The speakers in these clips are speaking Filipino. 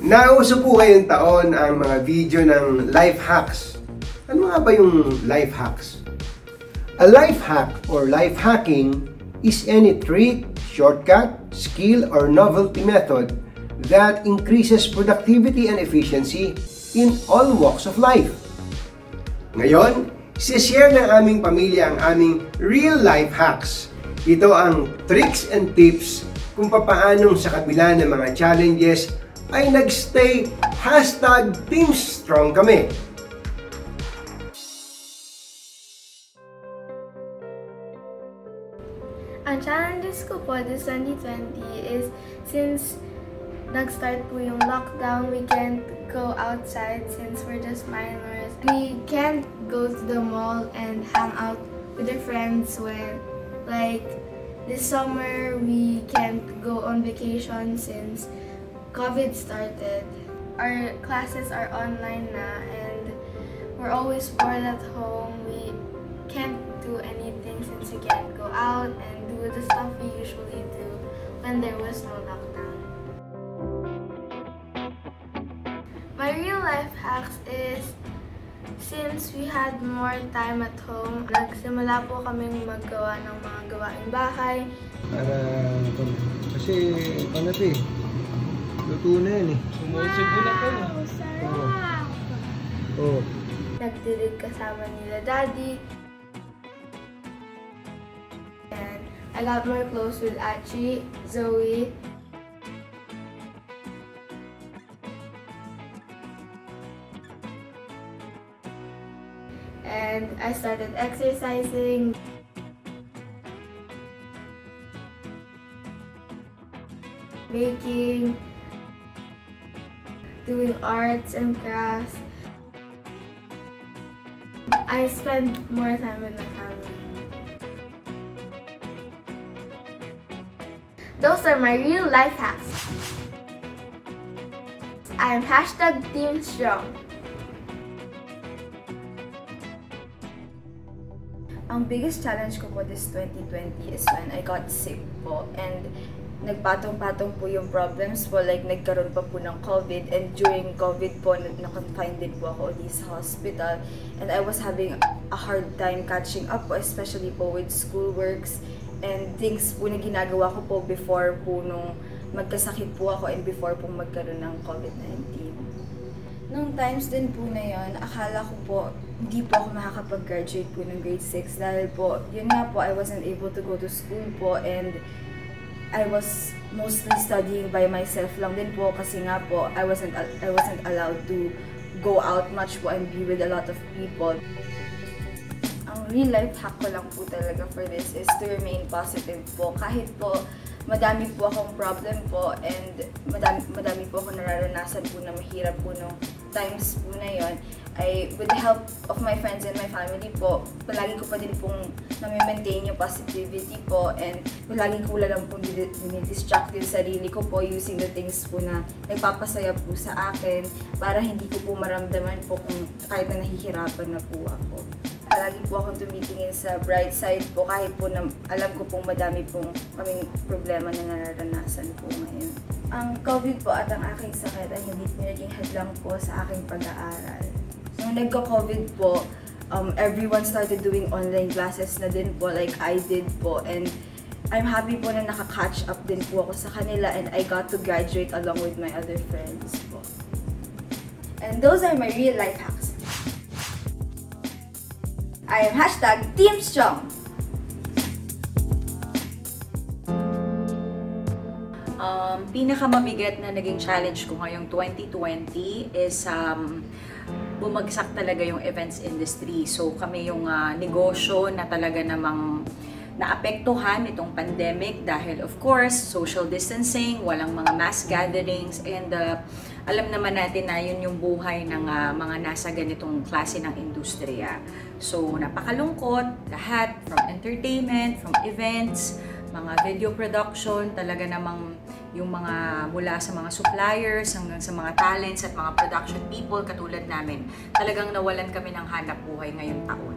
Nauso po ngayong taon ang mga video ng life hacks. Ano nga ba yung life hacks? A life hack or life hacking is any trick, shortcut, skill, or novelty method that increases productivity and efficiency in all walks of life. Ngayon, share ng aming pamilya ang aming real life hacks. Ito ang tricks and tips kung papaanong sa kabila ng mga challenges ay nagstay #TeamStrong kami. Ang challenges ko po this 2020 is since nag-start po yung lockdown, we can't go outside since we're just minors. We can't go to the mall and hang out with our friends when, like, this summer we can't go on vacation since COVID started. Our classes are online na and we're always bored at home. We can't do anything since we can't go out and do the stuff we usually do when there was no lockdown. My real life hacks is since we had more time at home, nagsimula po kaming maggawa ng mga gawaing bahay. Kasi ano ito eh, luto na yan eh. Sumusunod na po. Sarap! Oo. Nagdilig kasama nila Daddy. And I got more close with Achi, Zoe. And I started exercising. Baking. Doing arts and crafts. I spend more time with my family. Those are my real life hacks. I am #TeamStrong. Ang biggest challenge ko po this 2020 is when I got sick po and nagpatong-patong po yung problems po, like nagkaroon pa po ng COVID, and during COVID po, na-confine din po ako ulit sa hospital and I was having a hard time catching up po, especially po with schoolworks and things po na ginagawa ko po before po nung magkasakit po ako and before po magkaroon ng COVID-19. Nung times din po na yun, akala ko po hindi po ako makakapag-graduate po ng grade 6 dahil po, yun nga po, I wasn't able to go to school po and I was mostly studying by myself lang din po kasi nga po, I wasn't allowed to go out much po and be with a lot of people. Ang real life hack ko lang po talaga for this is to remain positive po. Kahit po madami po akong problem po and madami po akong nararanasan po na mahirap po nung times po na yon, ay with the help of my friends and my family po, palagi ko pa din pong na-maintain yung positivity po and palagi ko lang pong dinidistract yung sarili ko po using the things po na nagpapasaya po sa akin para hindi ko po maramdaman po kung kahit na nahihirapan na po ako. Palagi po akong tumitingin sa bright side po kahit po na alam ko pong madami pong kaming problema na nararanasan po ngayon. Ang COVID po at ang aking sakit ay hindi naging hadlang po sa aking pag-aaral. Nung nagka-COVID po, everyone started doing online classes na din po like I did po, and I'm happy po na naka-catch up din po ako sa kanila and I got to graduate along with my other friends po. And those are my real life hacks. I am #TeamStrong. Pinakamabigat na naging challenge ko ngayong 2020 is bumagsak talaga yung events industry. So kami yung negosyo na talaga namang naapektuhan itong pandemic dahil of course social distancing, walang mga mass gatherings, and alam naman natin na yun yung buhay ng mga nasa ganitong klase ng industriya. So napakalungkot lahat, from entertainment, from events, mga video production, talaga namang yung mga mula sa mga suppliers hanggang sa mga talents at mga production people katulad namin, talagang nawalan kami ng hanap buhay ngayong taon.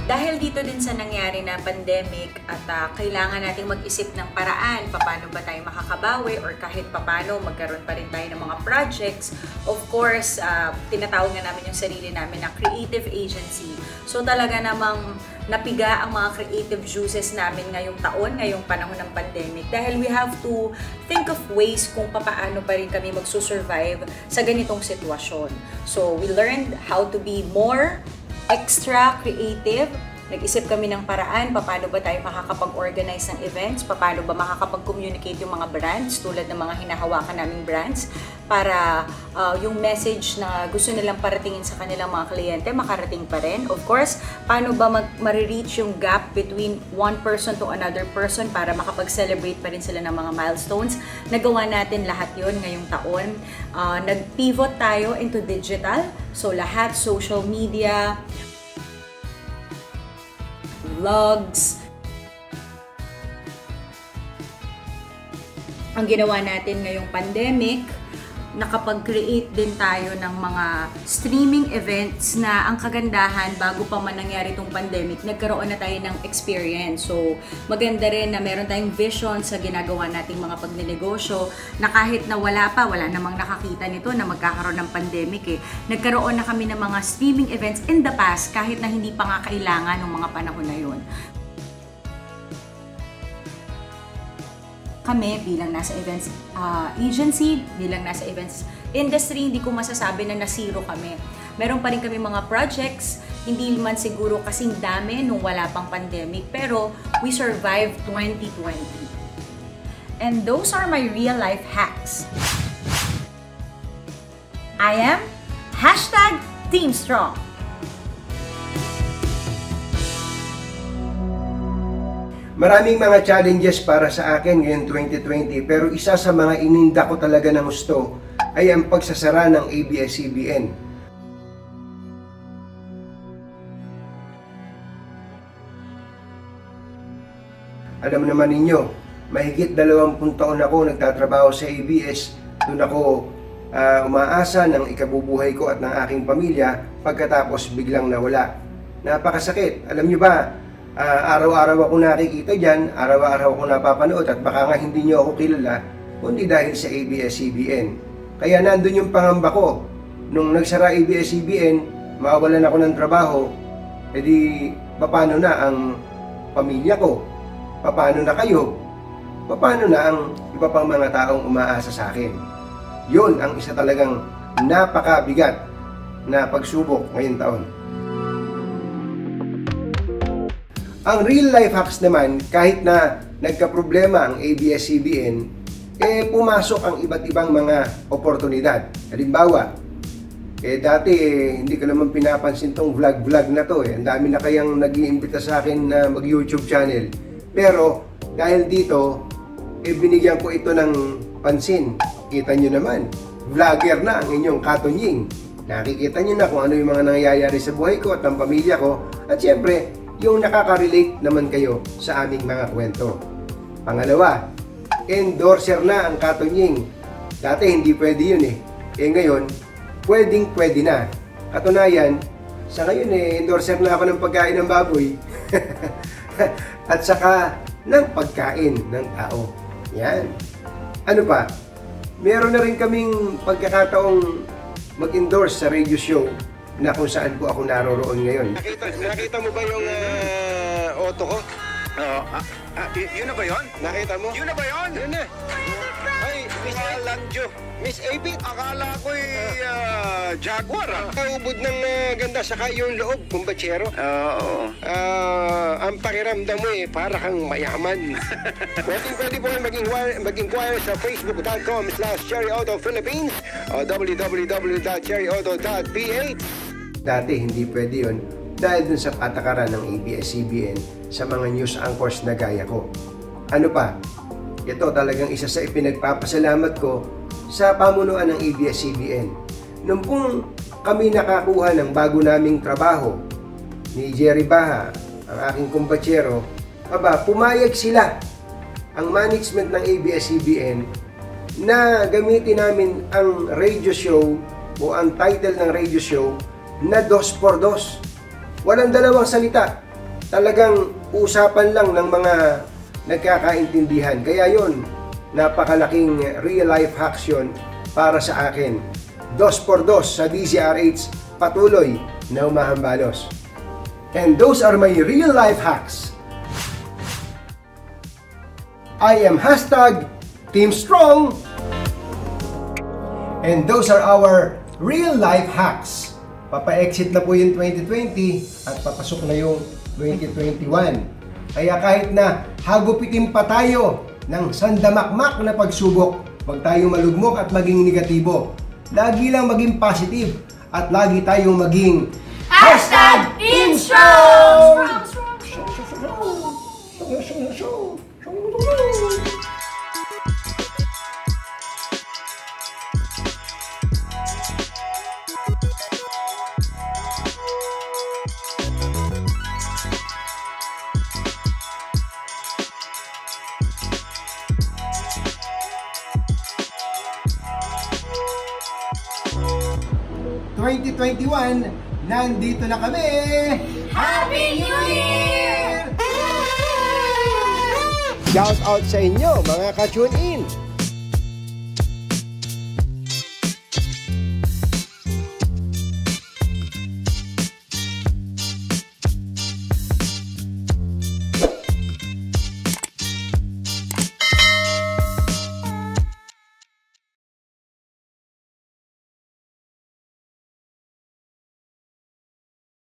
Dahil dito din sa nangyari na pandemic at kailangan nating mag-isip ng paraan paano ba tayo makakabawi or kahit paano magkaroon pa rin tayo ng mga projects. Of course, tinatawag nga namin yung sarili namin na creative agency. So talaga namang napiga ang mga creative juices namin ngayong taon, ngayong panahon ng pandemic. Dahil we have to think of ways kung paano pa rin kami magsusurvive sa ganitong sitwasyon. So we learned how to be more extra creative. Nag-isip kami ng paraan paano ba tayo makakapag-organize ng events, paano ba makakapag-communicate yung mga brands tulad ng mga hinahawakan naming brands para yung message na gusto nilang paratingin sa kanilang mga kliyente makarating pa rin. Of course, paano ba marireach yung gap between one person to another person para makapag-celebrate pa rin sila ng mga milestones. Nagawa natin lahat yun ngayong taon. Nag-pivot tayo into digital. So lahat, social media, vlogs. Ang ginawa natin ngayong pandemic, nakapag-create din tayo ng mga streaming events na ang kagandahan bago pa man nangyari itong pandemic, nagkaroon na tayo ng experience. So, maganda rin na meron tayong vision sa ginagawa nating mga pagnenegosyo na kahit na wala namang nakakita nito na magkakaroon ng pandemic nagkaroon na kami ng mga streaming events in the past kahit na hindi pa nga kailangan ng mga panahon na yun. Kami bilang nasa events agency, bilang nasa events industry, hindi ko masasabi na nasiro kami. Meron pa rin kami mga projects, hindi man siguro kasing dami nung wala pang pandemic, pero we survived 2020. And those are my real life hacks. I am #TeamStrong. Maraming mga challenges para sa akin ngayong 2020, pero isa sa mga ininda ko talaga ng gusto ay ang pagsasara ng ABS-CBN. Alam naman ninyo, mahigit 20 taon ako nagtatrabaho sa ABS. Doon ako umaasa ng ikabubuhay ko at ng aking pamilya, pagkatapos biglang nawala. Napakasakit. Alam nyo ba, araw-araw ako nakikita dyan, araw-araw ako napapanood at baka nga hindi nyo ako kilala, kundi dahil sa ABS-CBN. Kaya nandun yung pangamba ko. Nung nagsara ABS-CBN, mawawalan ako ng trabaho, edi paano na ang pamilya ko? Paano na kayo? Paano na ang iba pang mga taong umaasa sa akin? Yun ang isa talagang napakabigat na pagsubok ngayong taon. Ang real life hacks naman, kahit na nagka-problema ang ABS-CBN, pumasok ang iba't ibang mga oportunidad. Halimbawa, dati hindi ko naman pinapansin tong vlog na to. Ang dami na kayang nag-iimbita sa akin na mag-YouTube channel. Pero dahil dito, binigyan ko ito ng pansin. Kita nyo naman, vlogger na ang inyong katunying. Nakikita nyo na kung ano yung mga nangyayari sa buhay ko at ng pamilya ko. At syempre, yung nakaka-relate naman kayo sa aming mga kwento. Pangalawa, endorser na ang katunying. Dati hindi pwede yun ngayon, pwedeng-pwede na. Katunayan, sa ngayon endorser na ako ng pagkain ng baboy. At saka ng pagkain ng tao. Yan. Ano pa? Meron na rin kaming pagkakataong mag-endorse sa radio show na kung saan po ako naroroon ngayon. Nakita mo ba yung auto ko? Yun na ba yun? Nakita mo? Yun na ba yun? Yun na. Ay, Miss Alanjo. Miss AB, Akala ko'y Jaguar kaubod ng ganda, saka yung loob, kumbatsero. Oo. Ang pakiramdam mo para kang mayaman. Pwede po mag-inquire sa facebook.com/CherryAutoPhilippines o www.cherryauto.ph. Dati hindi pwede yun dahil dun sa patakaran ng ABS-CBN sa mga news anchors na gaya ko. Ano pa? Ito talagang isa sa ipinagpapasalamat ko sa pamunuan ng ABS-CBN. Nung pong kami nakakuha ng bago naming trabaho ni Jerry Baha, ang aking kumbatsero, pumayag sila, ang management ng ABS-CBN, na gamitin namin ang radio show o ang title ng radio show na 2x2. Walang dalawang salita. talagang usapan lang ng mga nagkakaintindihan. Kaya yun, napakalaking real life hacks yun para sa akin. 2x2 sa DZRH, patuloy na umahambalos. And those are my real life hacks. I am #Team Strong. And those are our real life hacks. Papa-exit na po yung 2020 at papasok na yung 2021. Kaya kahit na hagupitin pa tayo ng sandamakmak na pagsubok, huwag tayong malugmok at maging negatibo. Lagi lang maging positive at lagi tayong maging Team Strong! Nandito na kami! Happy New Year! Shout out sa inyo mga ka-tune in!